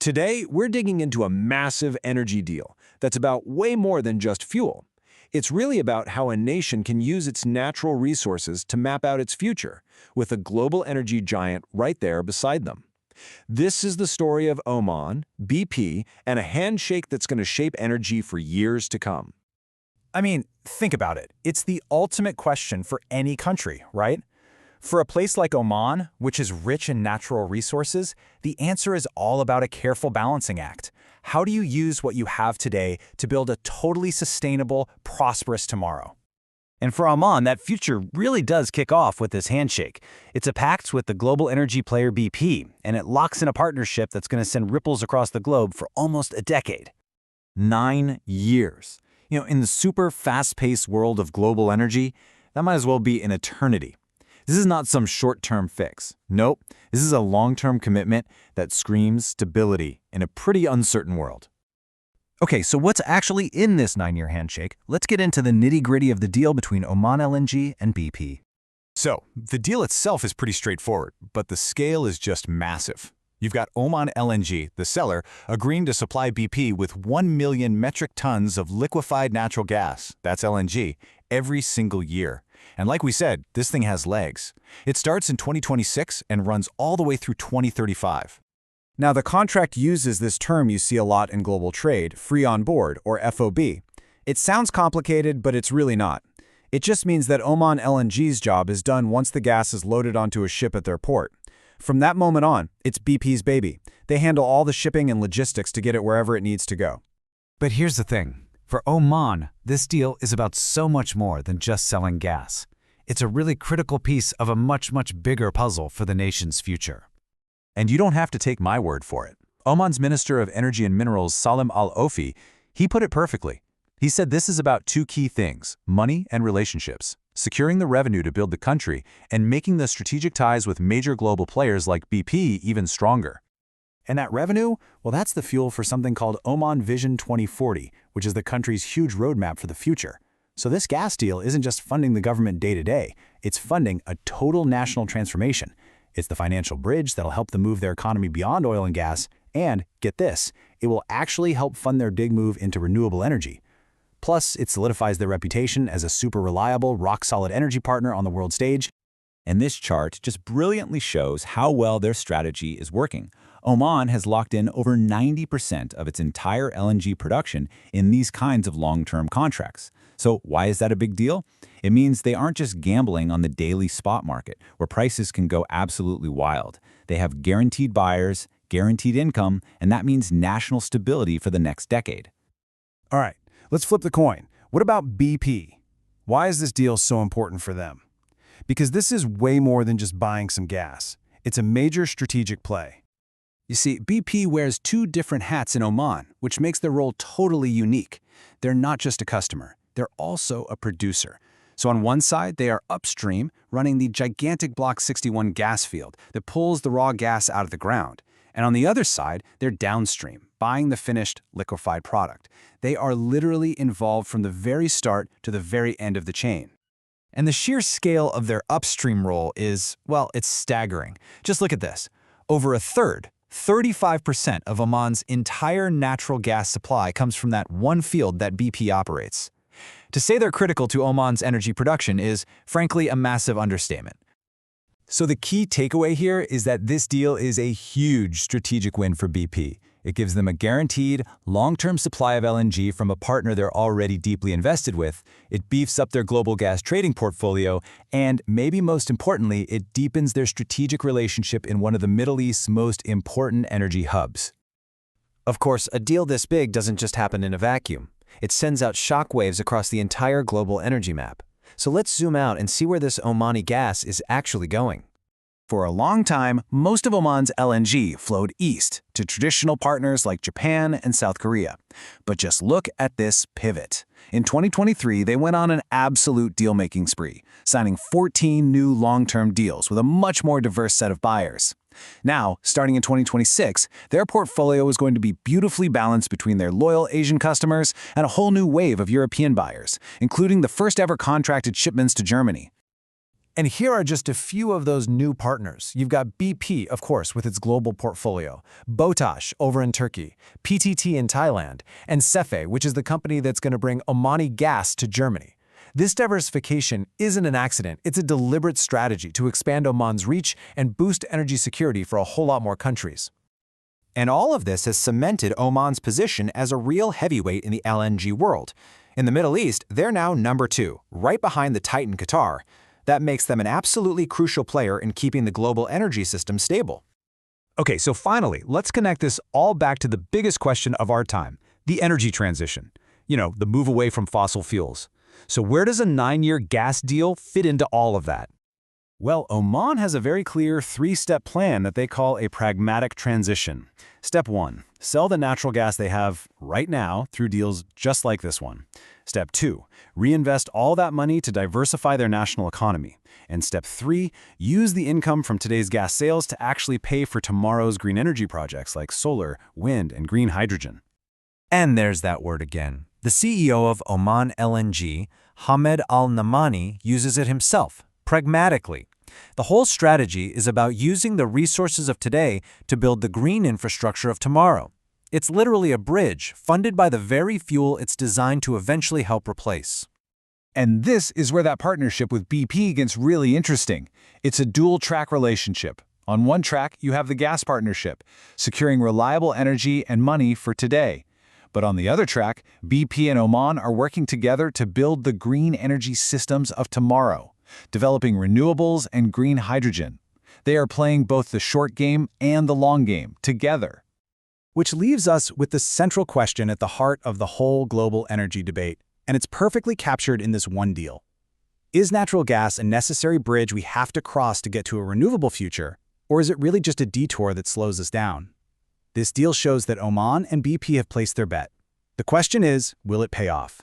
Today, we're digging into a massive energy deal that's about way more than just fuel. It's really about how a nation can use its natural resources to map out its future, with a global energy giant right there beside them. This is the story of Oman, BP, and a handshake that's going to shape energy for years to come. I mean, think about it. It's the ultimate question for any country, right? For a place like Oman, which is rich in natural resources, the answer is all about a careful balancing act. How do you use what you have today to build a totally sustainable, prosperous tomorrow? And for Oman, that future really does kick off with this handshake. It's a pact with the global energy player BP, and it locks in a partnership that's going to send ripples across the globe for almost a decade. 9 years. In the super fast-paced world of global energy, that might as well be an eternity. This is not some short-term fix. Nope, this is a long-term commitment that screams stability in a pretty uncertain world. Okay, so what's actually in this 9-year handshake? Let's get into the nitty-gritty of the deal between Oman LNG and BP. So, the deal itself is pretty straightforward, but the scale is just massive. You've got Oman LNG, the seller, agreeing to supply BP with 1 million metric tons of liquefied natural gas, that's LNG, every single year. And like we said, this thing has legs. It starts in 2026 and runs all the way through 2035. Now, the contract uses this term you see a lot in global trade, free on board, or FOB. It sounds complicated, but it's really not. It just means that Oman LNG's job is done once the gas is loaded onto a ship at their port. From that moment on, it's BP's baby. They handle all the shipping and logistics to get it wherever it needs to go. But here's the thing. For Oman, this deal is about so much more than just selling gas. It's a really critical piece of a much, much bigger puzzle for the nation's future. And you don't have to take my word for it. Oman's Minister of Energy and Minerals, Salim Al-Ofi, he put it perfectly. He said this is about two key things: money and relationships, securing the revenue to build the country, and making the strategic ties with major global players like BP even stronger. And that revenue? Well, that's the fuel for something called Oman Vision 2040, which is the country's huge roadmap for the future. So this gas deal isn't just funding the government day-to-day, it's funding a total national transformation. It's the financial bridge that'll help them move their economy beyond oil and gas, and, get this, it will actually help fund their big move into renewable energy. Plus, it solidifies their reputation as a super reliable, rock-solid energy partner on the world stage. And this chart just brilliantly shows how well their strategy is working. Oman has locked in over 90% of its entire LNG production in these kinds of long-term contracts. So why is that a big deal? It means they aren't just gambling on the daily spot market, where prices can go absolutely wild. They have guaranteed buyers, guaranteed income, and that means national stability for the next decade. All right, let's flip the coin. What about BP? Why is this deal so important for them? Because this is way more than just buying some gas. It's a major strategic play. You see, BP wears two different hats in Oman, which makes their role totally unique. They're not just a customer, they're also a producer. So on one side, they are upstream, running the gigantic Block 61 gas field that pulls the raw gas out of the ground. And on the other side, they're downstream, buying the finished, liquefied product. They are literally involved from the very start to the very end of the chain. And the sheer scale of their upstream role is, well, it's staggering. Just look at this. Over a third, 35% of Oman's entire natural gas supply comes from that one field that BP operates. To say they're critical to Oman's energy production is, frankly, a massive understatement. So the key takeaway here is that this deal is a huge strategic win for BP. It gives them a guaranteed, long-term supply of LNG from a partner they're already deeply invested with. It beefs up their global gas trading portfolio, and maybe most importantly, it deepens their strategic relationship in one of the Middle East's most important energy hubs. Of course, a deal this big doesn't just happen in a vacuum. It sends out shockwaves across the entire global energy map. So let's zoom out and see where this Omani gas is actually going. For a long time, most of Oman's LNG flowed east to traditional partners like Japan and South Korea. But just look at this pivot. In 2023, they went on an absolute deal-making spree, signing 14 new long-term deals with a much more diverse set of buyers. Now, starting in 2026, their portfolio is going to be beautifully balanced between their loyal Asian customers and a whole new wave of European buyers, including the first-ever contracted shipments to Germany. And here are just a few of those new partners. You've got BP, of course, with its global portfolio, Botash over in Turkey, PTT in Thailand, and Cefe, which is the company that's going to bring Omani gas to Germany. This diversification isn't an accident. It's a deliberate strategy to expand Oman's reach and boost energy security for a whole lot more countries. And all of this has cemented Oman's position as a real heavyweight in the LNG world. In the Middle East, they're now number 2, right behind the Titan Qatar. That makes them an absolutely crucial player in keeping the global energy system stable. Okay, so finally, let's connect this all back to the biggest question of our time, the energy transition. You know, the move away from fossil fuels. So where does a 9-year gas deal fit into all of that? Well, Oman has a very clear 3-step plan that they call a pragmatic transition. Step 1, sell the natural gas they have right now through deals just like this one. Step 2, reinvest all that money to diversify their national economy. And Step 3, use the income from today's gas sales to actually pay for tomorrow's green energy projects like solar, wind, and green hydrogen. And there's that word again. The CEO of Oman LNG, Hamed Al-Namani, uses it himself, pragmatically. The whole strategy is about using the resources of today to build the green infrastructure of tomorrow. It's literally a bridge funded by the very fuel it's designed to eventually help replace. And this is where that partnership with BP gets really interesting. It's a dual-track relationship. On one track, you have the gas partnership, securing reliable energy and money for today. But on the other track, BP and Oman are working together to build the green energy systems of tomorrow, developing renewables and green hydrogen. They are playing both the short game and the long game together. Which leaves us with the central question at the heart of the whole global energy debate, and it's perfectly captured in this one deal. Is natural gas a necessary bridge we have to cross to get to a renewable future, or is it really just a detour that slows us down? This deal shows that Oman and BP have placed their bet. The question is, will it pay off?